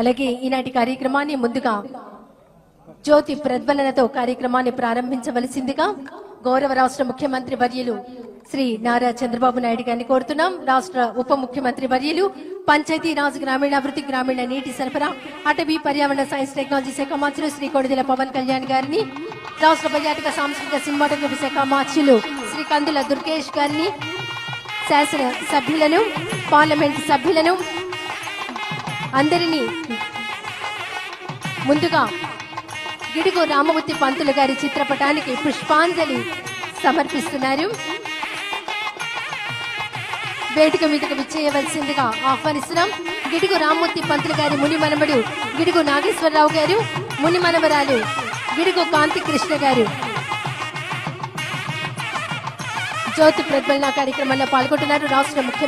అలాగే ఈనాటి కార్యక్రమాన్ని ముందుగా జ్యోతి ప్రజ్వలనతో కార్యక్రమాన్ని ప్రారంభించవలసిందిగా గౌరవ రాష్ట్ర ముఖ్యమంత్రి వర్యులు శ్రీ నారా చంద్రబాబు నాయుడు గారిని కోరుతున్నాం. రాష్ట్ర ఉప ముఖ్యమంత్రి వర్యులు పంచాయతీరాజ్ గ్రామీణాభివృద్ధి గ్రామీణ నీటి సరఫరా అటవీ పర్యావరణ సైన్స్ టెక్నాలజీ శాఖ మంత్రులు శ్రీ కొడిదెల పవన్ కళ్యాణ్ గారిని, రాష్ట్ర పర్యాటక సాంస్కృతిక సినిమాటోగ్రఫీ శాఖ మంత్రులు శ్రీ కందుల దుర్గేష్ గారిని, శాసన సభ్యులను, పార్లమెంట్ సభ్యులను అందరినీ ముందుగా గిడుగు రామమూర్తి పంతులు గారి చిత్రపటానికి పుష్పాంజలి సమర్పిస్తున్నారు. వేదిక మీదకు విచ్చేయవలసిందిగా ఆహ్వానిస్తున్నాం. గిడుగు రామమూర్తి పంతులు గారి ముని మనవడు గిడుగు నాగేశ్వరరావు గారు, ముని మనవరాలు గిడుగు కాంతి కృష్ణ గారు జ్యోతి ప్రజ్వలన కార్యక్రమంలో పాల్గొంటున్నారు. రాష్ట్ర ముఖ్య